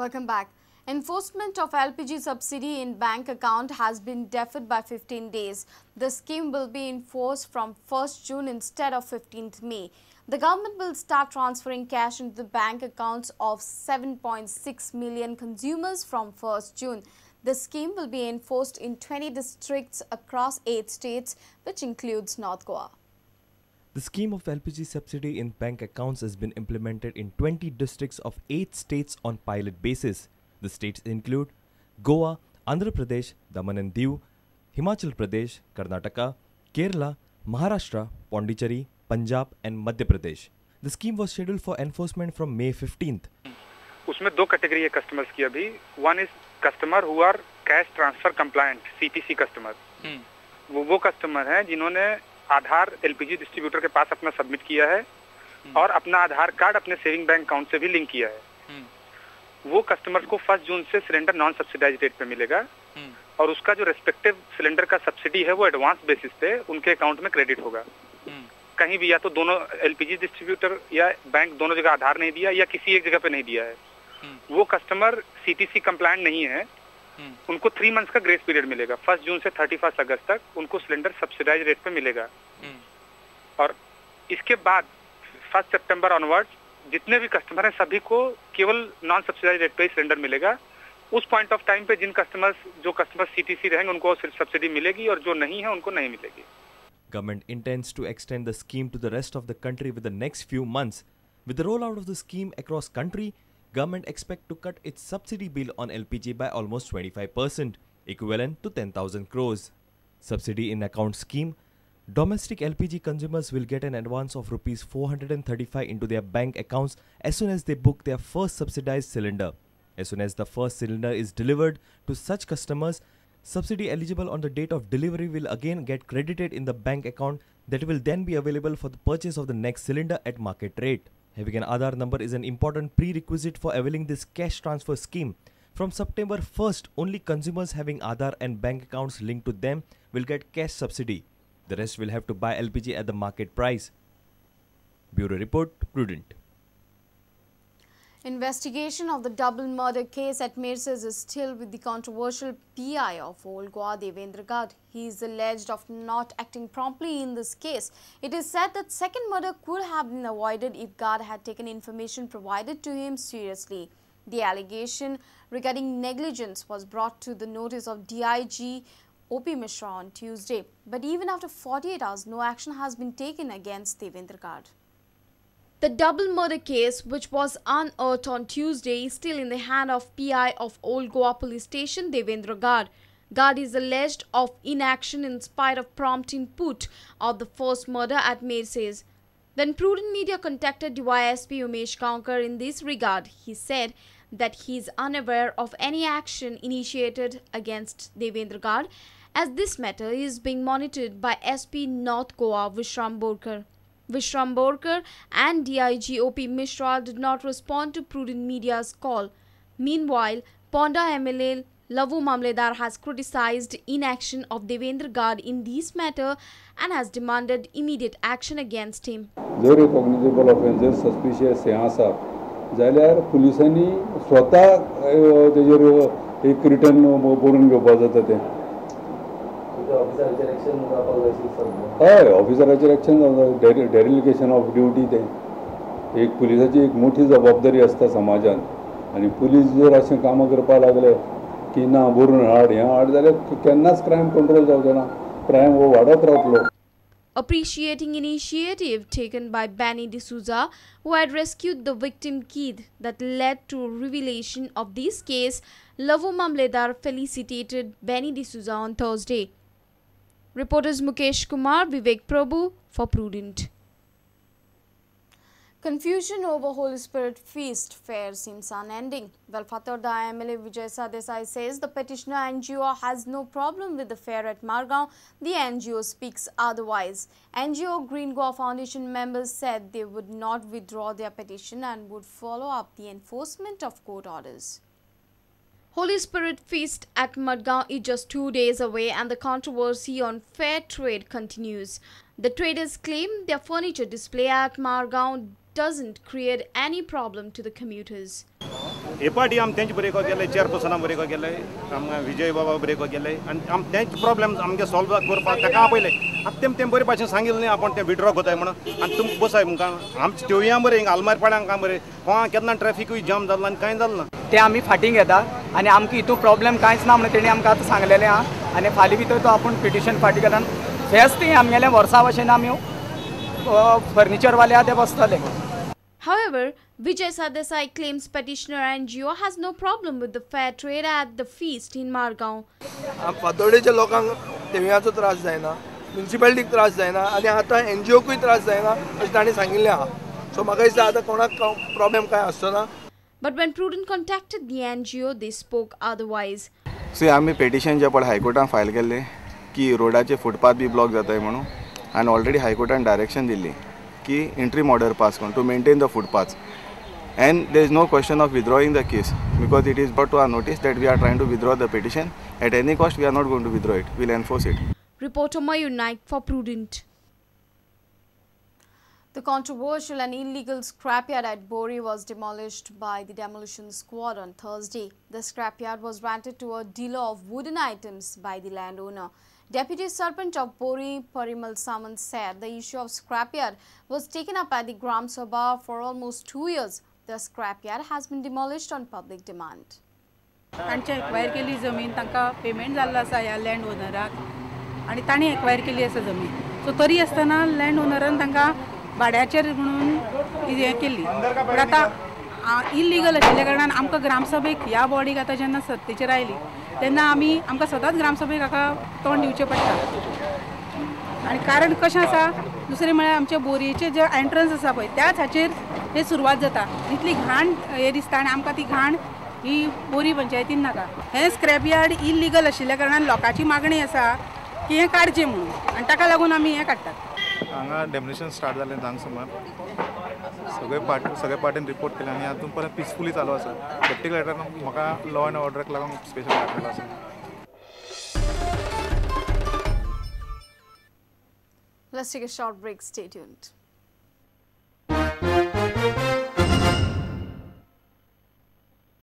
Welcome back. Enforcement of LPG subsidy in bank account has been deferred by 15 days. The scheme will be enforced from 1st June instead of 15th May. The government will start transferring cash into the bank accounts of 7.6 million consumers from 1st June. The scheme will be enforced in 20 districts across 8 states, which includes North Goa. The scheme of LPG subsidy in bank accounts has been implemented in 20 districts of 8 states on pilot basis. The states include Goa, Andhra Pradesh, Daman and Diu, Himachal Pradesh, Karnataka, Kerala, Maharashtra, Pondicherry, Punjab and Madhya Pradesh. The scheme was scheduled for enforcement from May 15th. उसमें दो category है customers की अभी. One is customer who are cash transfer compliant, CTC customer. वो customer हैं जिन्होंने आधार LPG distributor के पास अपना सबमिट किया है और अपना आधार कार्ड अपने सेविंग बैंक अकाउंट से भी लिंक किया है. वो कस्टमर्स को 1 जून से सिलेंडर नॉन सब्सिडाइज रेट पे मिलेगा और उसका जो रेस्पेक्टिव सिलेंडर का सब्सिडी है वो एडवांस बेसिस पे उनके अकाउंट में क्रेडिट होगा. कहीं भी या तो दोनों एलपीजी डिस्ट्रीब्यूटर या बैंक दोनों जगह आधार नहीं दिया या किसी एक जगह पे नहीं दिया है. वो कस्टमर सीटीसी कंप्लायंट नहीं है, उनको 3 मंथ्स का ग्रेस पीरियड मिलेगा. 1 जून से 31 अगस्त तक उनको सिलेंडर सब्सिडाइज रेट पे मिलेगा. और इसके बाद 1 सितंबर ऑनवर्ड्स जितने भी कस्टमर हैं सभी को केवल नॉन सब्सिडाइज रेट पे ही सिलेंडर मिलेगा. उस पॉइंट ऑफ टाइम पे जो कस्टमर्स सीटीसी रहेंगे उनको सिर्फ सब्सिडी मिलेगी और जो नहीं है उनको नहीं मिलेगी. Government intends to extend the scheme to the rest of the country with the next few months. With the rollout of the scheme across country, government expect to cut its subsidy bill on LPG by almost 25%, equivalent to 10,000 crores. Subsidy in account scheme. Domestic LPG consumers will get an advance of Rs 435 into their bank accounts as soon as they book their first subsidized cylinder. As soon as the first cylinder is delivered to such customers, subsidy eligible on the date of delivery will again get credited in the bank account that will then be available for the purchase of the next cylinder at market rate. Having an Aadhaar number is an important prerequisite for availing this cash transfer scheme. From September 1st, only consumers having Aadhaar and bank accounts linked to them will get cash subsidy. The rest will have to buy LPG at the market price. Bureau Report, Prudent. Investigation of the double murder case at Mersey's is still with the controversial PI of Old Goa, Devendra Gad. He is alleged of not acting promptly in this case. It is said that second murder could have been avoided if Gad had taken information provided to him seriously. The allegation regarding negligence was brought to the notice of DIG OP Mishra on Tuesday. But even after 48 hours, no action has been taken against Devendra Gad. The double murder case, which was unearthed on Tuesday, is still in the hand of PI of Old Goa Police Station, Devendra Gad. Gad is alleged of inaction in spite of prompt input of the first murder at Mersey's. When Prudent Media contacted DYSP Umesh Kaunkar in this regard, he said that he is unaware of any action initiated against Devendra Gad, as this matter is being monitored by SP North Goa Vishram Borkar. Vishram Borkar and DIG OP Mishra did not respond to Prudent Media's call. Meanwhile, Ponda MLA Lavu Mamledar has criticized inaction of Devendra Gad in this matter and has demanded immediate action against him. जर cognizable offenses suspicious आसा जाल्यार पुलिसांनी स्वतः तेजेर एक return बरोवन घेवपाक जाता ते. हय, ऑफिसराचेर एक्शन जाता. डेरिलिकेशन ऑफ ड्युटी ते एक पुलिसाची एक मोठी जबाबदारी आसता समाजान. आनी पुलीस जर अशें कामां करपाक लागले की ना बरोवन हाड हें हाड जाल्यार केन्नाच क्रायम कंट्रोल जावचो ना. क्रायम हो वाडत रावतलो. Appreciating initiative taken by Benny D'Souza, who had rescued the victim kid that led to revelation of this case, Lavu Mamledar felicitated Benny D'Souza on Thursday. Reporters Mukesh Kumar, Vivek Prabhu for Prudent. Confusion over Holy Spirit Feast fair seems unending. Well, Fatarda MLA Vijay Sadesai says the petitioner NGO has no problem with the fair at Margaon. The NGO speaks otherwise. NGO Green Goa Foundation members said they would not withdraw their petition and would follow up the enforcement of court orders. Holy Spirit Feast at Madgaon is just 2 days away and the controversy on fair trade continues. The traders claim their furniture display at Margaon doesn't create any problem to the commuters. हे पाटी आम तेंचे बरेको गेले चेअरपर्सना बरेको गेले आमकां विजय बाबा बरेको गेले आनी आम तेंचे problem आमगे सॉल्व करपाक ताका पयले आतां तेम बरे भाशेन सांगिल्लें न्ही आपण ते विड्रॉ कोताय म्हणून आनी तुमकां बसाय मुखां आमचे ठेवया बरें हिंगा आलमार पाड्यांक काय बरें कोणा केन्ना ट्रॅफिकूय जाम जाल्लो आनी कांय जालें ना ते आमी फाटीं घेता आनी आमकां हितून प्रॉब्लेम कांयच ना म्हणून तेणी आमकां आतां सांगलेलें आहा आनी फाल्यां भितर तो आपूण पिटिशन फाटीं घेता फेस्त तें आमगेलें वर्सा भशेन आमी फर्निचरवाले आहा ते बसतले. However, Vijay Sardesai claims petitioner NGO has no problem with the fair trade at the feast in Margaon. फातोडेच्या लोकांक तेव्याचो त्रास जायना म्युनिसिपालिटीक त्रास जायना आनी आतां NGOकूय त्रास जायना अशें ताणें सांगिल्लें आहा सो म्हाका दिसता आतां कोणाक प्रॉब्लेम काय आसचो ना. But when Prudent contacted the NGO, they spoke otherwise. आमी पेटिशन जे पळय हायकोर्टान फायल केल्ले की रोडाचे फुटपाथ बी ब्लॉक जाताय म्हणून आनी ऑलरेडी हायकोर्टान डायरेक्शन दिल्ली की इंट्रीम ऑर्डर पास करून to maintain the footpaths and there is no question of withdrawing the case because it is brought to our notice that we are trying to withdraw the petition at any cost. We are not going to withdraw it, we will enforce it. Reporter Mayur Naik for Prudent. The controversial and illegal scrapyard at Bori was demolished by the demolition squad on Thursday. The scrapyard was rented to a dealer of wooden items by the landowner. Deputy Sarpanch of Bori, Parimal Samant, said the issue of scrapyard was taken up at the Gram Sabha for almost 2 years. The scrapyard has been demolished on public demand. तांचे acquire केली जमीन तांकां payment जाल्लो आसा ह्या land ओनराक आनी तांणी acquire केली आसा जमीन सो तरी आसतना लँड ओनरान तांकां भाड्याचेर म्हणून हें केली पूण आतां इल्लीगल आशिल्ल्या कारणान आमकां ग्रामसभेक ह्या बॉडीक आतां जेन्ना सत्तेचेर आयली तेन्ना आमकां सदांच ग्रामसभेक हाका तोंड दिवचें पडटा आनी कारण कशें आसा दुसरें म्हळ्यार आमचे बोरयेचे जे एंट्रन्स आसा पळय त्याच हाचेर हे सुरवात जाता इतली घाण हे दिसता आनी आमकां ती घाण ही बोरी पंचायतीन नाका. हें स्क्रॅप यार्ड इल्लीगल आशिल्ल्या कारणान लोकांची मागणी आसा की हें काडचें म्हणून आनी ताका लागून आमी हें काडटात. हांगा डेमोलिशन स्टार्ट जालें धांक सुमार सगळे पार्टीन रिपोर्ट केले आनी हातूंत परत पिसफुली चालू आसा. प्रत्येक लेटरान म्हाका लॉ एंड ऑर्डराक लागून स्पेशल धाडलेलो आसा. Let's take a short break. Stay tuned.